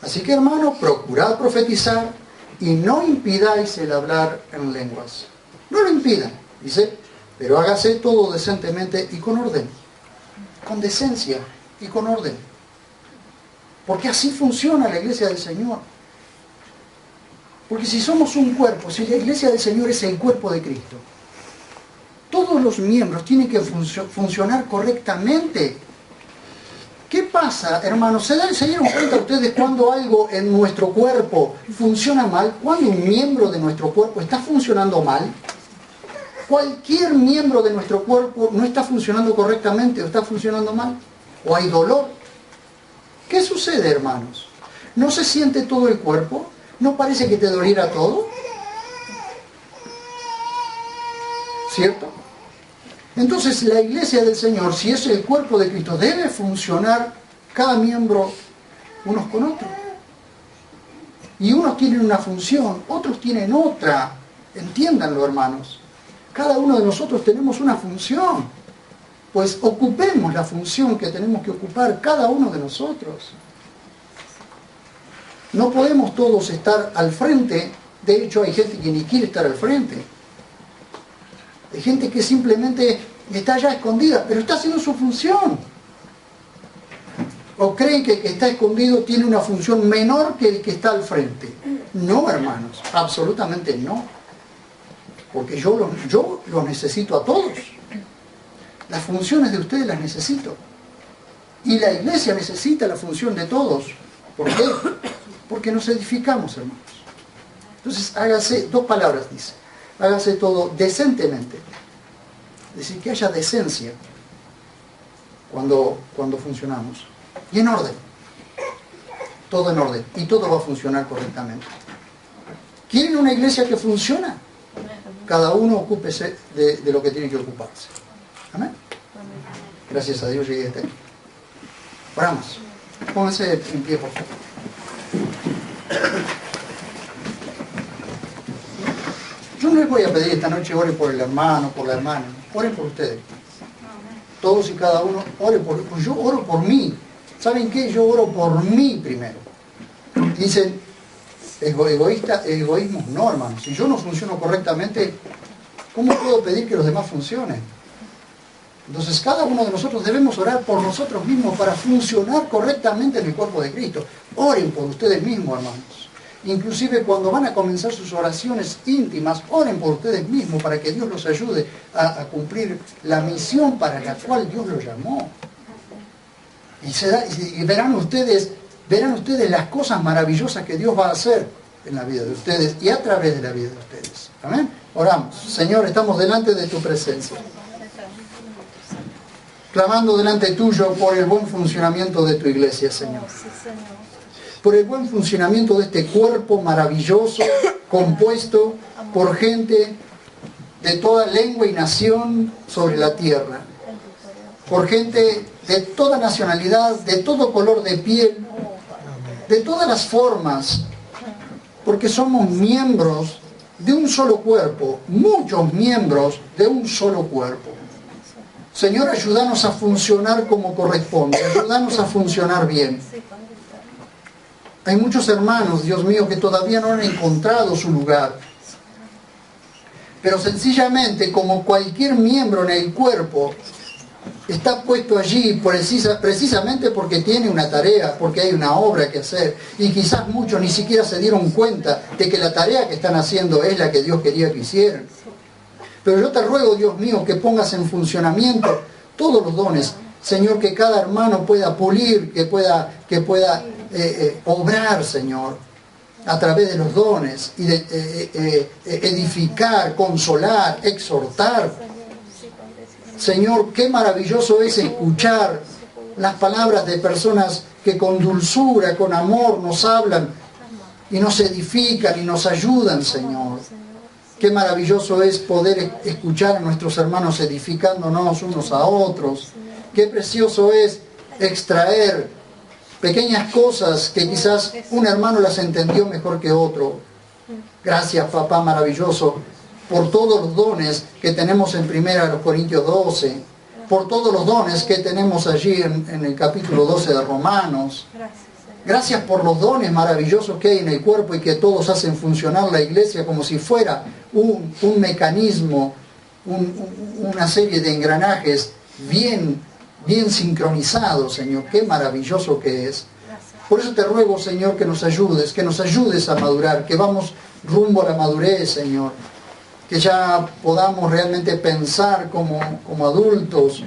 Así que, hermanos, procurad profetizar y no impidáis el hablar en lenguas. No lo impidan, dice, pero hágase todo decentemente y con orden. Con decencia y con orden. Porque así funciona la iglesia del Señor. Porque si somos un cuerpo, si la iglesia del Señor es el cuerpo de Cristo, todos los miembros tienen que funcionar correctamente. ¿Qué pasa, hermanos? ¿Se dieron cuenta ustedes cuando algo en nuestro cuerpo funciona mal? ¿Cuando un miembro de nuestro cuerpo está funcionando mal? Cualquier miembro de nuestro cuerpo no está funcionando correctamente o está funcionando mal. O hay dolor. ¿Qué sucede, hermanos? ¿No se siente todo el cuerpo? ¿No parece que te doliera todo? ¿Cierto? Entonces la iglesia del Señor, si es el cuerpo de Cristo, debe funcionar cada miembro unos con otros. Y unos tienen una función, otros tienen otra. Entiéndanlo, hermanos. Cada uno de nosotros tenemos una función. Pues ocupemos la función que tenemos que ocupar cada uno de nosotros. No podemos todos estar al frente. De hecho, hay gente que ni quiere estar al frente. Hay gente que simplemente está ya escondida, pero está haciendo su función. ¿O creen que el que está escondido tiene una función menor que el que está al frente? No, hermanos, absolutamente no. Porque yo los necesito a todos. Las funciones de ustedes las necesito. Y la iglesia necesita la función de todos. ¿Por qué? Porque nos edificamos, hermanos. Entonces, hágase, dos palabras dice. Hágase todo decentemente. Es decir, que haya decencia cuando funcionamos. Y en orden. Todo en orden. Y todo va a funcionar correctamente. ¿Quieren una iglesia que funciona? Cada uno ocúpese de lo que tiene que ocuparse. ¿Amén? Gracias a Dios llegué hasta aquí. Oramos. Pónganse en pie, por favor. Yo no les voy a pedir esta noche oren por el hermano, por la hermana. Oren por ustedes. Todos y cada uno, oren por... Pues yo oro por mí. ¿Saben qué? Yo oro por mí primero. Dicen, egoísmo. No, hermano. Si yo no funciono correctamente, ¿cómo puedo pedir que los demás funcionen? Entonces cada uno de nosotros debemos orar por nosotros mismos para funcionar correctamente en el cuerpo de Cristo. Oren por ustedes mismos, hermanos. Inclusive cuando van a comenzar sus oraciones íntimas, oren por ustedes mismos para que Dios los ayude a cumplir la misión para la cual Dios los llamó. Y verán ustedes las cosas maravillosas que Dios va a hacer en la vida de ustedes y a través de la vida de ustedes. Amén. Oramos. Señor, estamos delante de tu presencia, clamando delante tuyo por el buen funcionamiento de tu iglesia, Señor. Por el buen funcionamiento de este cuerpo maravilloso, compuesto por gente de toda lengua y nación sobre la tierra. Por gente de toda nacionalidad, de todo color de piel, de todas las formas, porque somos miembros de un solo cuerpo, muchos miembros de un solo cuerpo. Señor, ayúdanos a funcionar como corresponde, ayúdanos a funcionar bien. Hay muchos hermanos, Dios mío, que todavía no han encontrado su lugar. Pero sencillamente, como cualquier miembro en el cuerpo, está puesto allí precisamente porque tiene una tarea, porque hay una obra que hacer. Y quizás muchos ni siquiera se dieron cuenta de que la tarea que están haciendo es la que Dios quería que hicieran. Pero yo te ruego, Dios mío, que pongas en funcionamiento todos los dones. Señor, que cada hermano pueda pulir, que pueda obrar, Señor, a través de los dones, y de edificar, consolar, exhortar. Señor, qué maravilloso es escuchar las palabras de personas que con dulzura, con amor nos hablan y nos edifican y nos ayudan, Señor. Qué maravilloso es poder escuchar a nuestros hermanos edificándonos unos a otros. Qué precioso es extraer pequeñas cosas que quizás un hermano las entendió mejor que otro. Gracias, papá maravilloso, por todos los dones que tenemos en 1 Corintios 12, por todos los dones que tenemos allí en el capítulo 12 de Romanos. Gracias por los dones maravillosos que hay en el cuerpo y que todos hacen funcionar la iglesia como si fuera un mecanismo, una serie de engranajes bien sincronizados, Señor. Qué maravilloso que es. Por eso te ruego, Señor, que nos ayudes a madurar, que vamos rumbo a la madurez, Señor. Que ya podamos realmente pensar como adultos,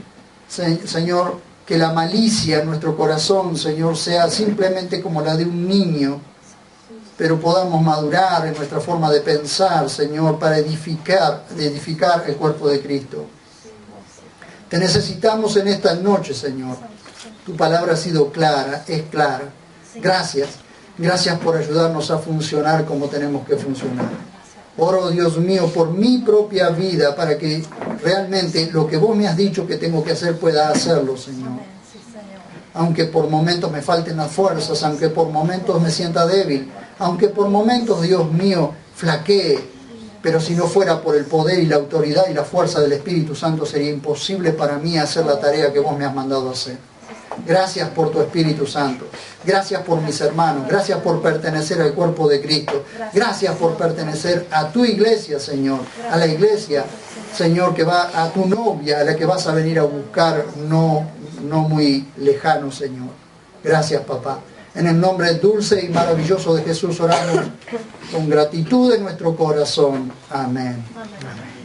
Señor, que la malicia en nuestro corazón, Señor, sea simplemente como la de un niño, pero podamos madurar en nuestra forma de pensar, Señor, para edificar el cuerpo de Cristo. Te necesitamos en esta noche, Señor. Tu palabra ha sido clara, es clara. Gracias. Gracias por ayudarnos a funcionar como tenemos que funcionar. Oro, Dios mío, por mi propia vida, para que realmente lo que vos me has dicho que tengo que hacer pueda hacerlo, Señor. Aunque por momentos me falten las fuerzas, aunque por momentos me sienta débil, aunque por momentos, Dios mío, flaquee, pero si no fuera por el poder y la autoridad y la fuerza del Espíritu Santo, sería imposible para mí hacer la tarea que vos me has mandado a hacer. Gracias por tu Espíritu Santo. Gracias por mis hermanos. Gracias por pertenecer al cuerpo de Cristo. Gracias por pertenecer a tu iglesia, Señor. A la iglesia, Señor, que va a tu novia, a la que vas a venir a buscar no muy lejano, Señor. Gracias, papá. En el nombre dulce y maravilloso de Jesús oramos con gratitud en nuestro corazón. Amén. Amén.